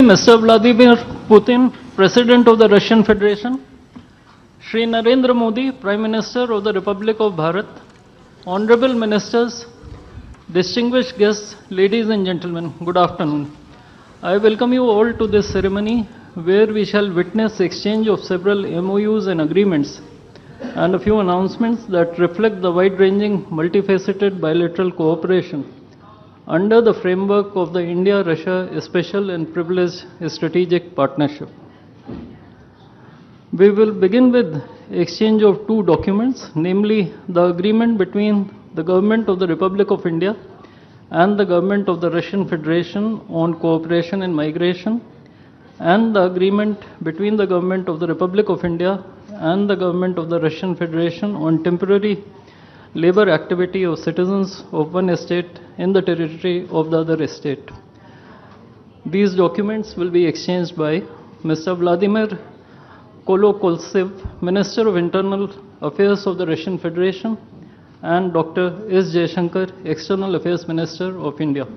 Mr. Vladimir Putin, President of the Russian Federation, Shri Narendra Modi, Prime Minister of the Republic of Bharat, Honorable Ministers, distinguished guests, ladies and gentlemen, good afternoon. I welcome you all to this ceremony where we shall witness exchange of several MOUs and agreements and a few announcements that reflect the wide-ranging, multifaceted bilateral cooperation under the framework of the India-Russia Special and Privileged Strategic Partnership. We will begin with exchange of two documents, namely the agreement between the Government of the Republic of India and the Government of the Russian Federation on cooperation in migration, and the agreement between the Government of the Republic of India and the Government of the Russian Federation on temporary labor activity of citizens of one state in the territory of the other state. These documents will be exchanged by Mr. Vladimir Kolokoltsev, Minister of Internal Affairs of the Russian Federation, and Dr. S. Jaishankar, External Affairs Minister of India.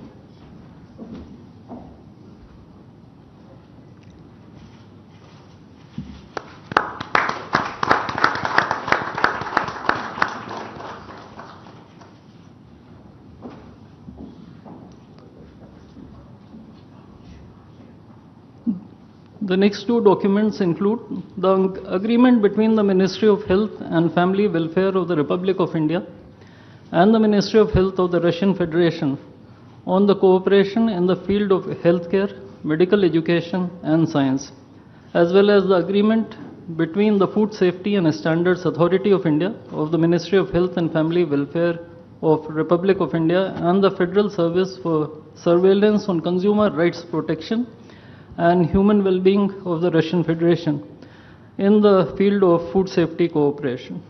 The next two documents include the agreement between the Ministry of Health and Family Welfare of the Republic of India and the Ministry of Health of the Russian Federation on the cooperation in the field of healthcare, medical education and science, as well as the agreement between the Food Safety and Standards Authority of India of the Ministry of Health and Family Welfare of Republic of India and the Federal Service for Surveillance on Consumer Rights Protection and Human Well-being of the Russian Federation in the field of food safety cooperation.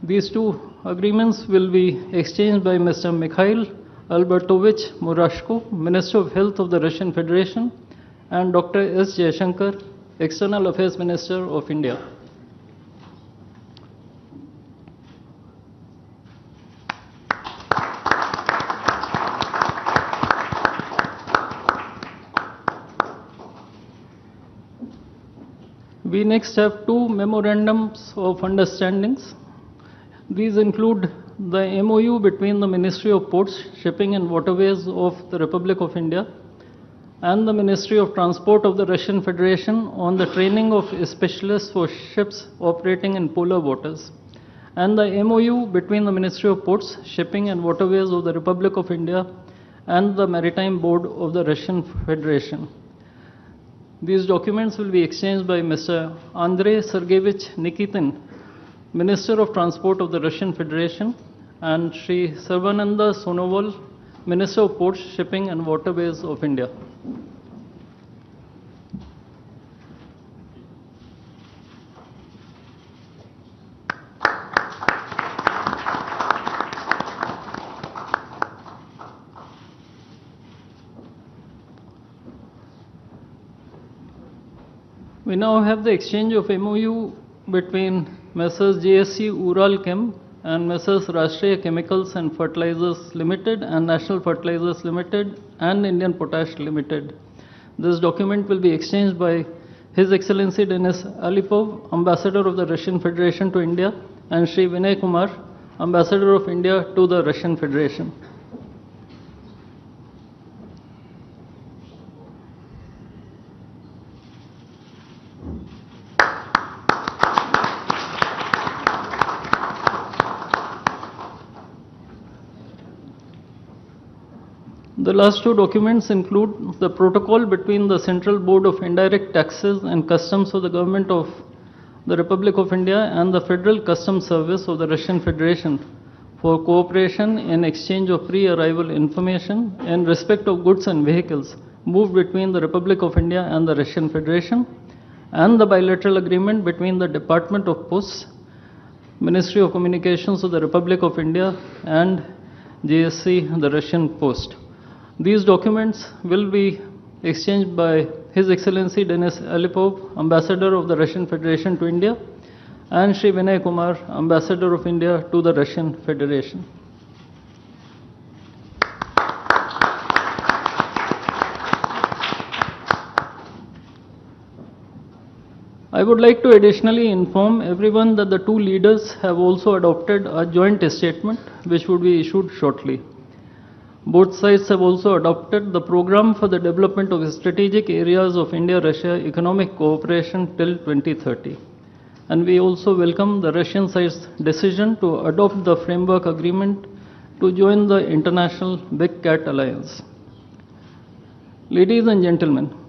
These two agreements will be exchanged by Mr. Mikhail Albertovich Murashko, Minister of Health of the Russian Federation, and Dr. S. Jaishankar, External Affairs Minister of India. We next have two memorandums of understandings. These include the MOU between the Ministry of Ports, Shipping and Waterways of the Republic of India and the Ministry of Transport of the Russian Federation on the training of specialists for ships operating in polar waters, and the MOU between the Ministry of Ports, Shipping and Waterways of the Republic of India and the Maritime Board of the Russian Federation. These documents will be exchanged by Mr. Andrei Sergeyevich Nikitin, Minister of Transport of the Russian Federation, and Shri Sarvananda Sonowal, Minister of Ports, Shipping and Waterways of India. We now have the exchange of MOU between Messrs. JSC Ural Chem and Messrs. Rashtriya Chemicals and Fertilizers Limited and National Fertilizers Limited and Indian Potash Limited. This document will be exchanged by His Excellency Denis Alipov, Ambassador of the Russian Federation to India, and Shri Vinay Kumar, Ambassador of India to the Russian Federation. The last two documents include the protocol between the Central Board of Indirect Taxes and Customs of the Government of the Republic of India and the Federal Customs Service of the Russian Federation for cooperation in exchange of pre-arrival information in respect of goods and vehicles moved between the Republic of India and the Russian Federation, and the bilateral agreement between the Department of Posts, Ministry of Communications of the Republic of India and JSC, the Russian Post. These documents will be exchanged by His Excellency Denis Alipov, Ambassador of the Russian Federation to India, and Shri Vinay Kumar, Ambassador of India to the Russian Federation. I would like to additionally inform everyone that the two leaders have also adopted a joint statement which would be issued shortly. Both sides have also adopted the program for the development of strategic areas of India-Russia economic cooperation till 2030. And we also welcome the Russian side's decision to adopt the framework agreement to join the international Big Cat Alliance. Ladies and gentlemen,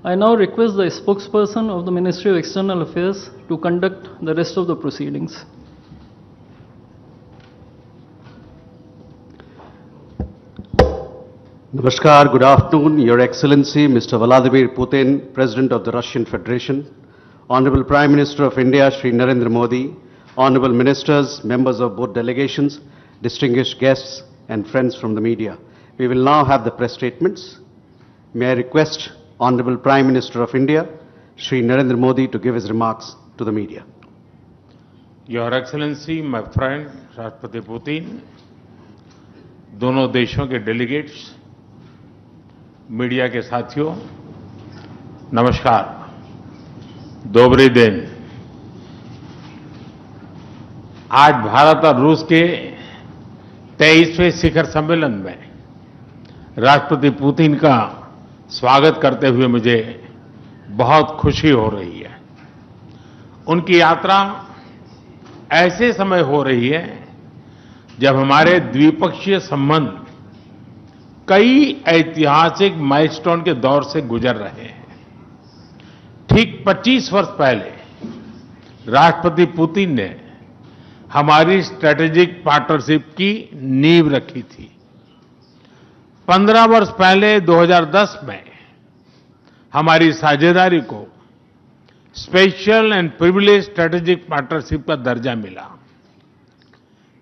I now request the spokesperson of the Ministry of External Affairs to conduct the rest of the proceedings. Namaskar, good afternoon, Your Excellency, Mr. Vladimir Putin, President of the Russian Federation, Honorable Prime Minister of India, Shri Narendra Modi, Honorable Ministers, members of both delegations, distinguished guests, and friends from the media. We will now have the press statements. May I request Honorable Prime Minister of India, Shri Narendra Modi, to give his remarks to the media. Your Excellency, my friend, Rashtrapati Putin, दोनों देशों के delegates, media के साथियों, नमस्कार, दोबरे दिन। आज भारत और रूस के 23वें शिखर सम्मेलन में राष्ट्रपति पुतिन का स्वागत करते हुए मुझे बहुत खुशी हो रही है। उनकी यात्रा ऐसे समय हो रही है जब हमारे द्विपक्षीय संबंध कई ऐतिहासिक माइलस्टोन के दौर से गुजर रहे हैं। ठीक 25 वर्ष पहले राष्ट्रपति पुतिन ने हमारी स्ट्रेटेजिक पार्टनरशिप की नींव रखी थी। 15 वर्ष पहले 2010 में हमारी साझेदारी को special and privilege strategic partnership का दर्जा मिला।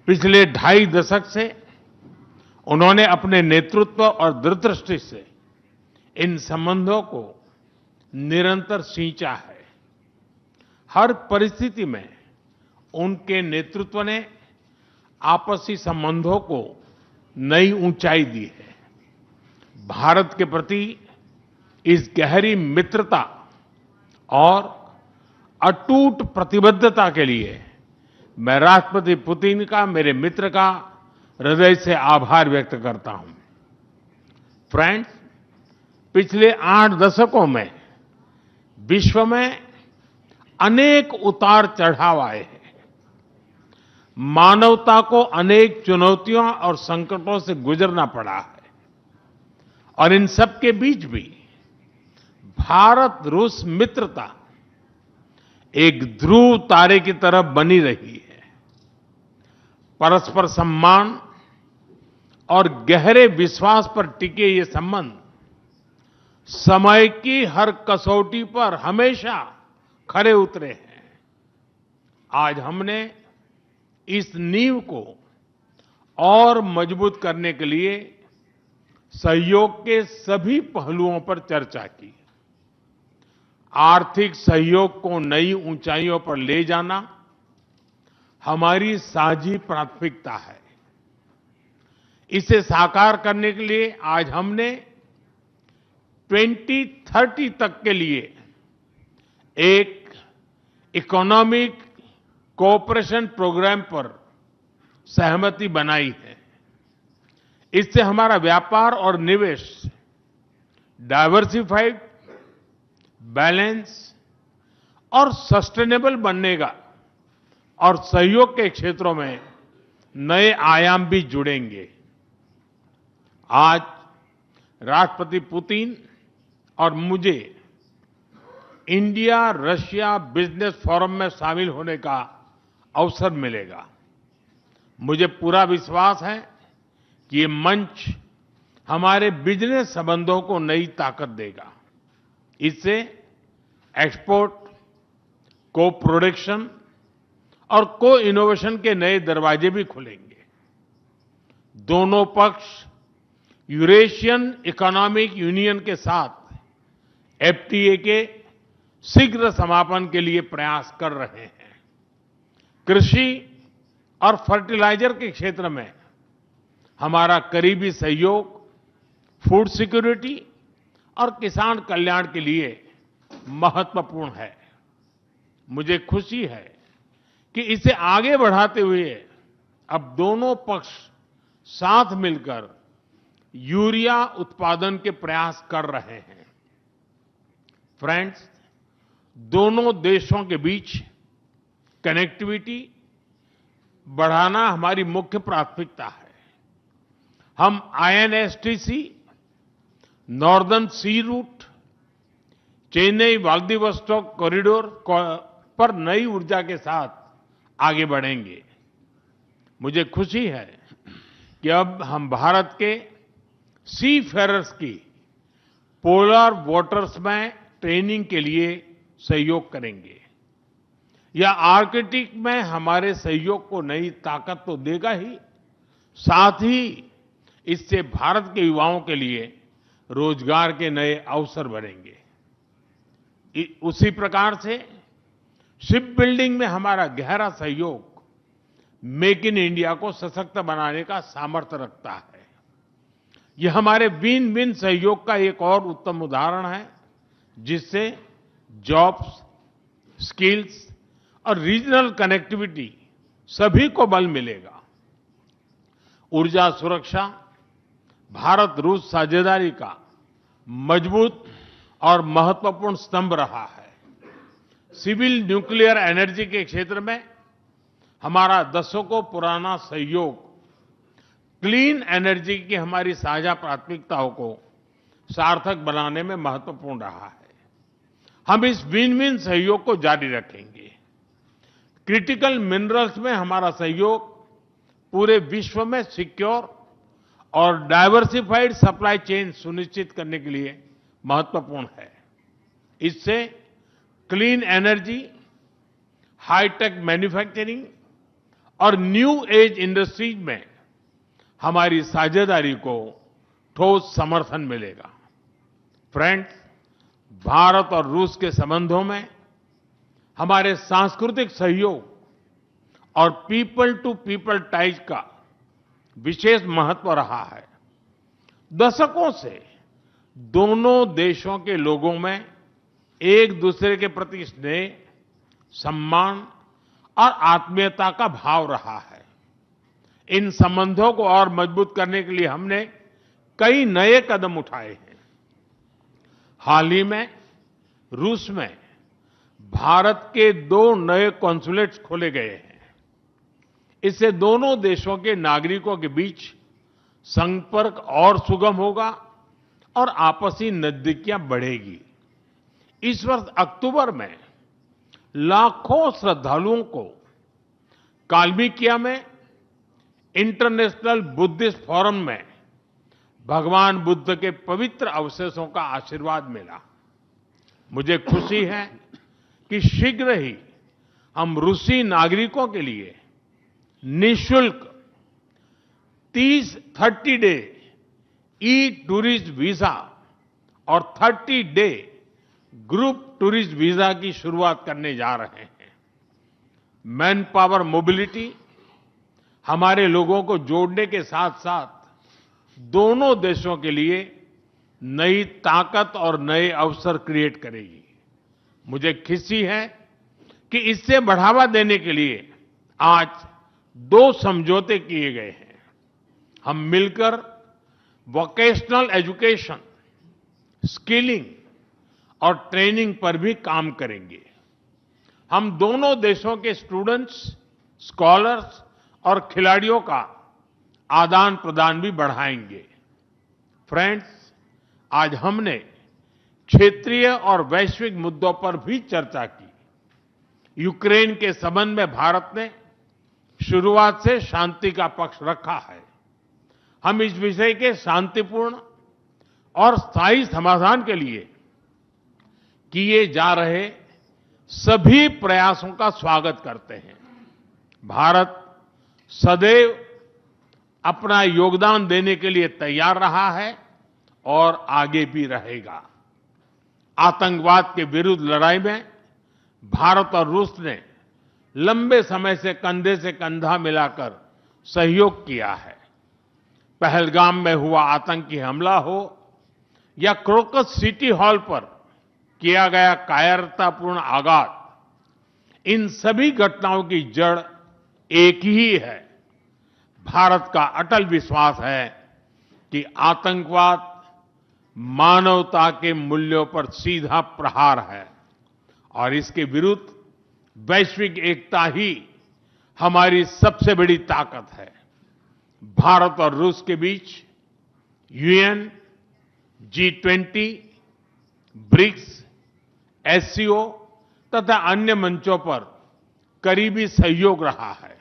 पिछले 2.5 दशक से उन्होंने अपने नेतृत्व और दूरदृष्टि से इन संबंधों को निरंतर सींचा है। हर परिस्थिति में उनके नेतृत्व ने आपसी संबंधों को नई ऊंचाई दी है। भारत के प्रति इस गहरी मित्रता और अटूट प्रतिबद्धता के लिए मैं राष्ट्रपति पुतिन का, मेरे मित्र का हृदय से आभार व्यक्त करता हूं। फ्रेंड्स, पिछले 8 दशकों में विश्व में अनेक उतार चढ़ाव आए हैं। मानवता को अनेक चुनौतियों और संकटों से गुजरना पड़ा है और इन सब के बीच भी भारत रूस मित्रता एक ध्रुव तारे की तरह बनी रही है। परस्पर सम्मान और गहरे विश्वास पर टिके ये संबंध समय की हर कसौटी पर हमेशा खरे उतरे हैं। आज हमने इस नींव को और मजबूत करने के लिए सहयोग के सभी पहलुओं पर चर्चा की। आर्थिक सहयोग को नई ऊंचाइयों पर ले जाना हमारी साझी प्राथमिकता है। इसे साकार करने के लिए आज हमने 2030 तक के लिए एक इकोनॉमिक कोऑपरेशन प्रोग्राम पर सहमति बनाई है। इससे हमारा व्यापार और निवेश डाइवर्सिफाइड, बैलेंस और सस्टेनेबल बनेगा और सहयोग के क्षेत्रों में नए आयाम भी जुड़ेंगे। आज राष्ट्रपति पुतिन और मुझे इंडिया रशिया बिजनेस फोरम में शामिल होने का अवसर मिलेगा। मुझे पूरा विश्वास है कि ये मंच हमारे बिजनेस संबंधों को नई ताकत देगा। इससे एक्सपोर्ट, को प्रोडक्शन और को इनोवेशन के नए दरवाजे भी खुलेंगे। दोनों पक्ष यूरेशियन इकोनॉमिक यूनियन के साथ एफटीए के शीघ्र समापन के लिए प्रयास कर रहे हैं। कृषि और फर्टिलाइजर के क्षेत्र में हमारा करीबी सहयोग फूड सिक्योरिटी और किसान कल्याण के लिए महत्वपूर्ण है। मुझे खुशी है कि इसे आगे बढ़ाते हुए अब दोनों पक्ष साथ मिलकर यूरिया उत्पादन के प्रयास कर रहे हैं। फ्रेंड्स, दोनों देशों के बीच कनेक्टिविटी बढ़ाना हमारी मुख्य प्राथमिकता है। हम INSTC, नॉर्दर्न सी रूट, चेन्नई व्लादिवोस्टोक कॉरिडोर पर नई ऊर्जा के साथ आगे बढ़ेंगे। मुझे खुशी है कि अब हम भारत के सी फेरर्स की पोलर वाटर्स में ट्रेनिंग के लिए सहयोग करेंगे। यह आर्कटिक में हमारे सहयोग को नई ताकत तो देगा ही, साथ ही इससे भारत के युवाओं के लिए रोजगार के नए अवसर बनेंगे। उसी प्रकार से शिप बिल्डिंग में हमारा गहरा सहयोग मेक इन इंडिया को सशक्त बनाने का सामर्थ्य रखता है। यह हमारे विन विन सहयोग का एक और उत्तम उदाहरण है, जिससे जॉब्स, स्किल्स और रीजनल कनेक्टिविटी सभी को बल मिलेगा। ऊर्जा सुरक्षा भारत रूस साझेदारी का मजबूत और महत्वपूर्ण स्तंभ रहा है। सिविल न्यूक्लियर एनर्जी के क्षेत्र में हमारा दशकों पुराना सहयोग क्लीन एनर्जी की हमारी साझा प्राथमिकताओं को सार्थक बनाने में महत्वपूर्ण रहा है। हम इस विन विन सहयोग को जारी रखेंगे। क्रिटिकल मिनरल्स में हमारा सहयोग पूरे विश्व में सिक्योर और डाइवर्सिफाइड सप्लाई चेन सुनिश्चित करने के लिए महत्वपूर्ण है। इससे क्लीन एनर्जी, हाईटेक मैन्युफैक्चरिंग और न्यू एज इंडस्ट्रीज में हमारी साझेदारी को ठोस समर्थन मिलेगा। फ्रेंड्स, भारत और रूस के संबंधों में हमारे सांस्कृतिक सहयोग और पीपल टू पीपल टाइज का विशेष महत्व रहा है। दशकों से दोनों देशों के लोगों में एक दूसरे के प्रति स्नेह, सम्मान और आत्मीयता का भाव रहा है। इन संबंधों को और मजबूत करने के लिए हमने कई नए कदम उठाए हैं। हाल ही में रूस में भारत के 2 नए कॉन्सुलेट्स खोले गए हैं। इससे दोनों देशों के नागरिकों के बीच संपर्क और सुगम होगा और आपसी नजदीकियां बढ़ेगी। इस वर्ष अक्टूबर में लाखों श्रद्धालुओं को काल्मिकिया में इंटरनेशनल बुद्धिस्ट फोरम में भगवान बुद्ध के पवित्र अवशेषों का आशीर्वाद मिला। मुझे खुशी है कि शीघ्र ही हम रूसी नागरिकों के लिए निःशुल्क 30 डे ई टूरिस्ट वीजा और 30 डे ग्रुप टूरिस्ट वीजा की शुरुआत करने जा रहे हैं। मैन पावर मोबिलिटी हमारे लोगों को जोड़ने के साथ साथ दोनों देशों के लिए नई ताकत और नए अवसर क्रिएट करेगी। मुझे खुशी है कि इससे बढ़ावा देने के लिए आज 2 समझौते किए गए हैं। हम मिलकर वोकेशनल एजुकेशन, स्किलिंग और ट्रेनिंग पर भी काम करेंगे। हम दोनों देशों के स्टूडेंट्स, स्कॉलर्स और खिलाड़ियों का आदान प्रदान भी बढ़ाएंगे। फ्रेंड्स, आज हमने क्षेत्रीय और वैश्विक मुद्दों पर भी चर्चा की। यूक्रेन के संबंध में भारत ने शुरुआत से शांति का पक्ष रखा है। हम इस विषय के शांतिपूर्ण और स्थायी समाधान के लिए किए जा रहे सभी प्रयासों का स्वागत करते हैं। भारत सदैव अपना योगदान देने के लिए तैयार रहा है और आगे भी रहेगा। आतंकवाद के विरुद्ध लड़ाई में भारत और रूस ने लंबे समय से कंधा मिलाकर सहयोग किया है। पहलगाम में हुआ आतंकी हमला हो या क्रोकस सिटी हॉल पर किया गया कायरतापूर्ण आघात, इन सभी घटनाओं की जड़ एक ही है। भारत का अटल विश्वास है कि आतंकवाद मानवता के मूल्यों पर सीधा प्रहार है और इसके विरुद्ध वैश्विक एकता ही हमारी सबसे बड़ी ताकत है। भारत और रूस के बीच यूएन, G20, ब्रिक्स, एससीओ तथा अन्य मंचों पर करीबी सहयोग रहा है।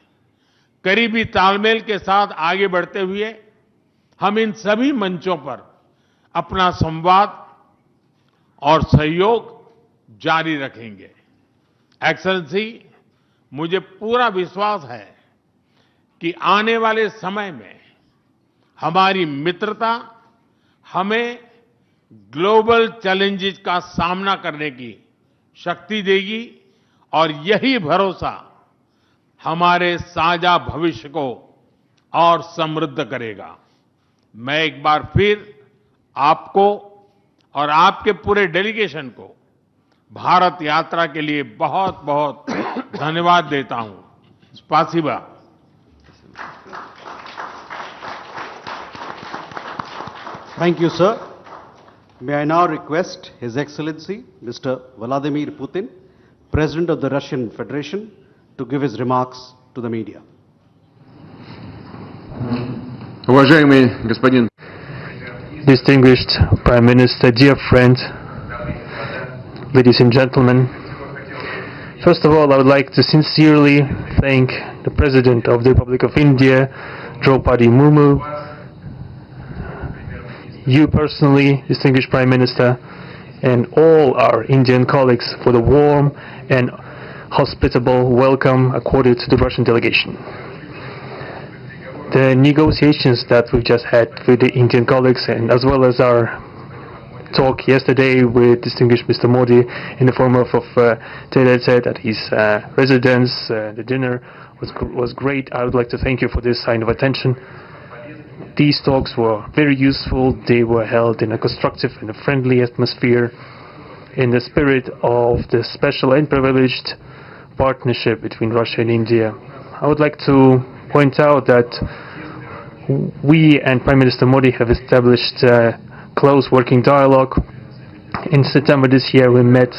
करीबी तालमेल के साथ आगे बढ़ते हुए हम इन सभी मंचों पर अपना संवाद और सहयोग जारी रखेंगे। एक्सेलेंसी, मुझे पूरा विश्वास है कि आने वाले समय में हमारी मित्रता हमें ग्लोबल चैलेंजेस का सामना करने की शक्ति देगी और यही भरोसा हमारे साझा भविष्य को और समृद्ध करेगा। मैं एक बार फिर आपको और आपके पूरे डेलीगेशन को भारत यात्रा के लिए बहुत बहुत धन्यवाद देता हूं। स्पासिबा। Thank you, sir. May I now request His Excellency Mr. Vladimir Putin, President of the Russian Federation, to give his remarks to the media. Уважаемый господин, Distinguished Prime Minister, dear friend, ladies and gentlemen, first of all, I would like to sincerely thank the President of the Republic of India, Draupadi Murmu, you personally, distinguished Prime Minister, and all our Indian colleagues for the warm and hospitable welcome accorded to the Russian delegation. The negotiations that we've just had with the Indian colleagues, and as well as our talk yesterday with distinguished Mr. Modi in the form of tete-a-tete at his residence, the dinner was great. I would like to thank you for this sign of attention. These talks were very useful. They were held in a constructive and a friendly atmosphere in the spirit of the special and privileged partnership between Russia and India. I would like to point out that we and Prime Minister Modi have established close working dialogue. In September this year we met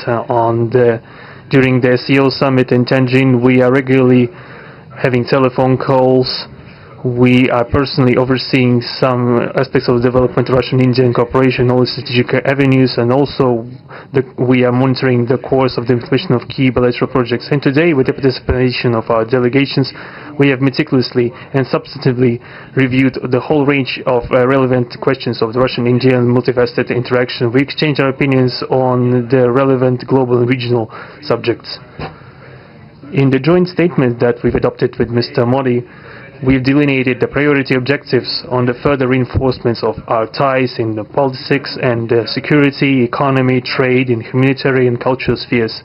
during the SEO summit in Tianjin. We are regularly having telephone calls. We are personally overseeing some aspects of the development of Russian-Indian cooperation, all the strategic avenues, and also we are monitoring the course of the implementation of key bilateral projects. And today, with the participation of our delegations, we have meticulously and substantively reviewed the whole range of relevant questions of the Russian-Indian multifaceted interaction. We exchange our opinions on the relevant global and regional subjects. In the joint statement that we've adopted with Mr. Modi, we've delineated the priority objectives on the further reinforcements of our ties in the politics and security, economy, trade, and humanitarian and cultural spheres.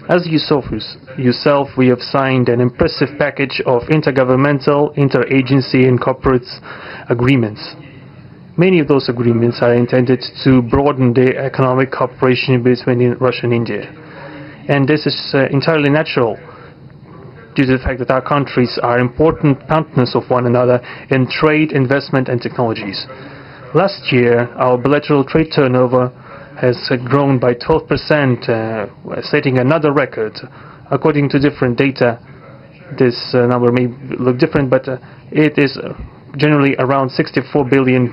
As you saw for yourself, we have signed an impressive package of intergovernmental, interagency, and corporate agreements. Many of those agreements are intended to broaden the economic cooperation between Russia and India. And this is entirely natural, due to the fact that our countries are important partners of one another in trade, investment and technologies. Last year, our bilateral trade turnover has grown by 12%, setting another record. According to different data, this number may look different, but it is generally around $64 billion.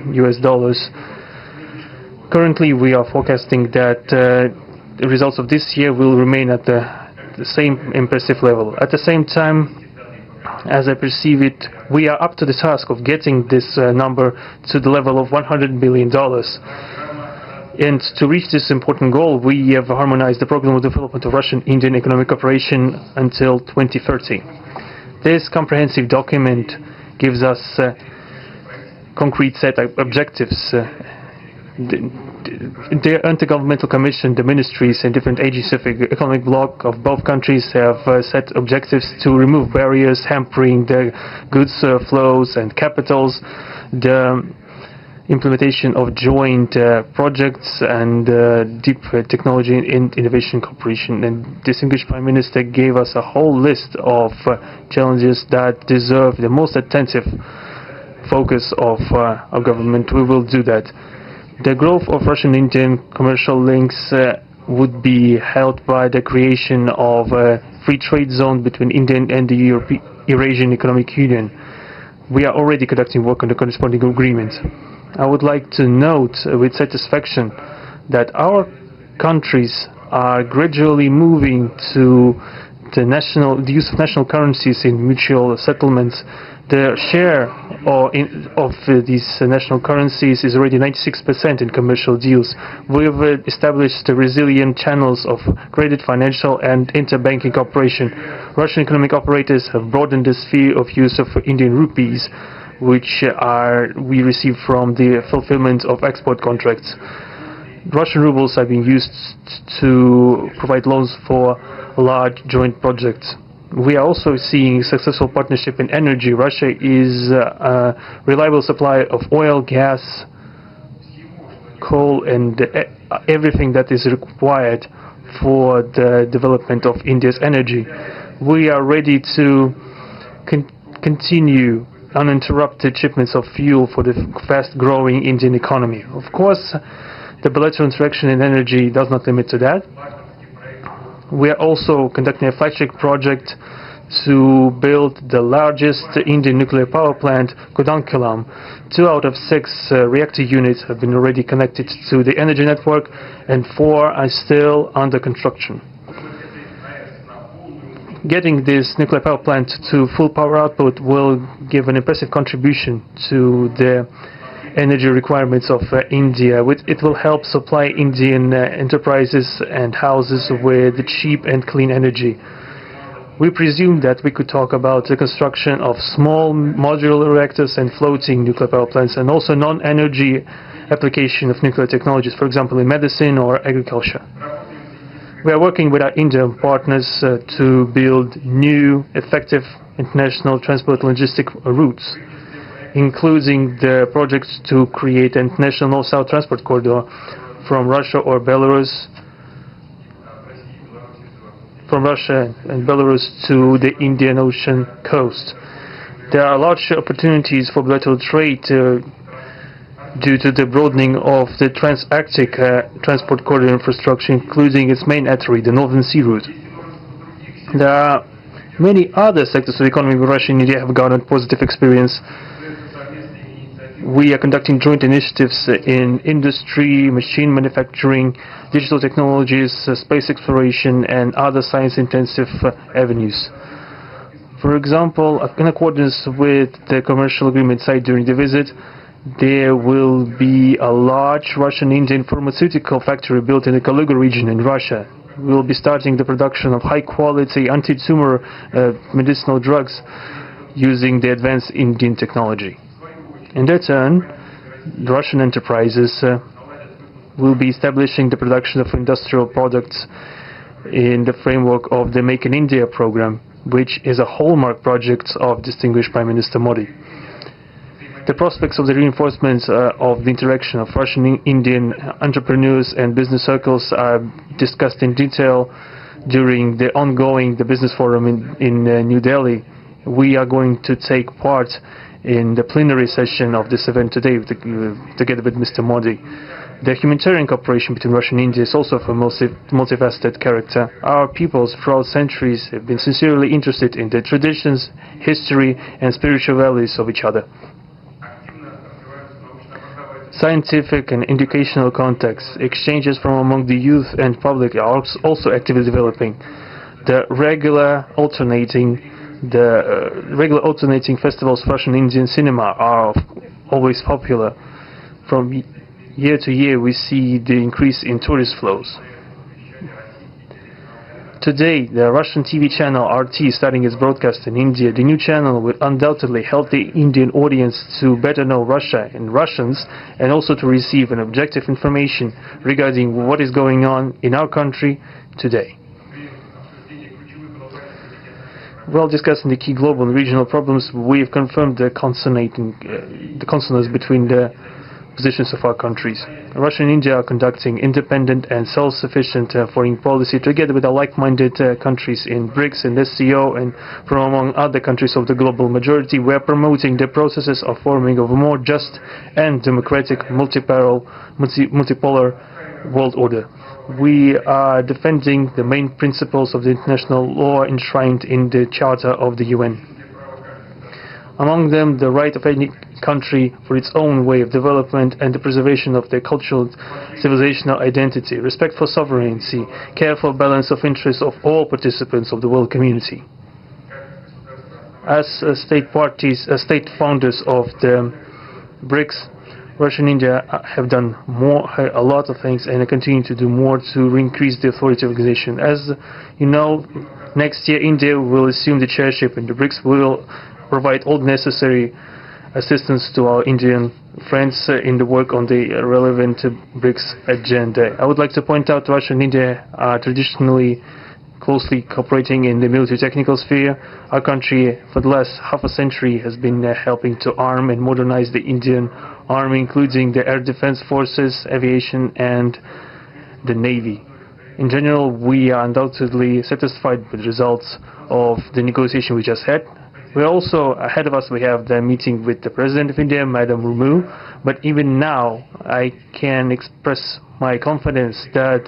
Currently, we are forecasting that the results of this year will remain at the same impressive level. At the same time, as I perceive it, we are up to the task of getting this number to the level of $100 billion. And to reach this important goal, we have harmonized the program of development of Russian-Indian economic cooperation until 2030. This comprehensive document gives us concrete set of objectives. The Intergovernmental Commission, the ministries and different agencies of the economic bloc of both countries have set objectives to remove barriers hampering the goods flows and capitals. The implementation of joint projects and deep technology and innovation cooperation. And distinguished Prime Minister gave us a whole list of challenges that deserve the most attentive focus of our government. We will do that. The growth of Russian-Indian commercial links would be helped by the creation of a free trade zone between India and the Eurasian Economic Union. We are already conducting work on the corresponding agreement. I would like to note with satisfaction that our countries are gradually moving to the use of national currencies in mutual settlements. The share of these national currencies is already 96% in commercial deals. We have established resilient channels of credit, financial and interbanking cooperation. Russian economic operators have broadened the sphere of use of Indian rupees, which we receive from the fulfillment of export contracts. Russian rubles are being used to provide loans for large joint projects. We are also seeing successful partnership in energy. Russia is a reliable supplier of oil, gas, coal and everything that is required for the development of India's energy. We are ready to continue uninterrupted shipments of fuel for the fast-growing Indian economy. Of course, the bilateral interaction in energy does not limit to that. We are also conducting a flagship project to build the largest Indian nuclear power plant, Kudankulam. 2 out of 6 reactor units have been already connected to the energy network and 4 are still under construction. Getting this nuclear power plant to full power output will give an impressive contribution to the energy requirements of India. It will help supply Indian enterprises and houses with cheap and clean energy. We presume that we could talk about the construction of small modular reactors and floating nuclear power plants, and also non-energy application of nuclear technologies, for example in medicine or agriculture. We are working with our Indian partners to build new, effective international transport logistic routes, including the projects to create an international north-south transport corridor from Russia and Belarus to the Indian Ocean coast. There are large opportunities for bilateral trade due to the broadening of the Trans-Arctic transport corridor infrastructure, including its main artery, the Northern Sea Route. There are many other sectors of the economy where Russia and India have garnered positive experience. We are conducting joint initiatives in industry, machine manufacturing, digital technologies, space exploration, and other science-intensive avenues. For example, in accordance with the commercial agreement signed during the visit, there will be a large Russian-Indian pharmaceutical factory built in the Kaluga region in Russia. We will be starting the production of high-quality anti-tumor medicinal drugs using the advanced Indian technology. In their turn, the Russian enterprises will be establishing the production of industrial products in the framework of the Make in India program, which is a hallmark project of distinguished Prime Minister Modi. The prospects of the reinforcement of the interaction of Russian-Indian entrepreneurs and business circles are discussed in detail during the ongoing Business Forum in New Delhi. We are going to take part in the plenary session of this event today together with Mr. Modi. The humanitarian cooperation between Russia and India is also of a multifaceted character. Our peoples throughout centuries have been sincerely interested in the traditions, history and spiritual values of each other. Scientific and educational contacts, exchanges from among the youth and public are also actively developing. The regular alternating festivals of Russian Indian cinema are always popular. From year to year we see the increase in tourist flows. Today, the Russian TV channel RT is starting its broadcast in India. The new channel will undoubtedly help the Indian audience to better know Russia and Russians, and also to receive an objective information regarding what is going on in our country today. While discussing the key global and regional problems, we have confirmed the consonance between the positions of our countries. Russia and India are conducting independent and self-sufficient foreign policy together with our like-minded countries in BRICS and SCO, and from among other countries of the global majority. We are promoting the processes of forming of a more just and democratic multipolar world order. We are defending the main principles of the international law enshrined in the Charter of the UN. Among them, the right of any country for its own way of development and the preservation of their cultural civilizational identity, respect for sovereignty, careful balance of interests of all participants of the world community. As state founders of the BRICS, Russia and India have done a lot of things and continue to do more to increase the authority of the organization. As you know, next year India will assume the chairship and the BRICS will provide all necessary assistance to our Indian friends in the work on the relevant BRICS agenda. I would like to point out Russia and India are traditionally closely cooperating in the military technical sphere. Our country for the last half a century has been helping to arm and modernize the Indian Army, including the air defense forces, aviation and the Navy. In general, we are undoubtedly satisfied with the results of the negotiation we just had. We also, ahead of us, we have the meeting with the President of India, Madam Murmu, but even now I can express my confidence that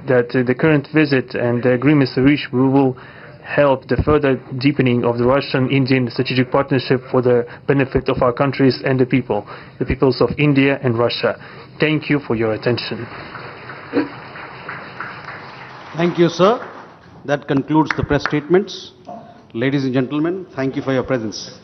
the current visit and the agreements reached will help the further deepening of the Russian-Indian strategic partnership for the benefit of our countries and the peoples of India and Russia. Thank you for your attention. Thank you, sir. That concludes the press statements. Ladies and gentlemen, thank you for your presence.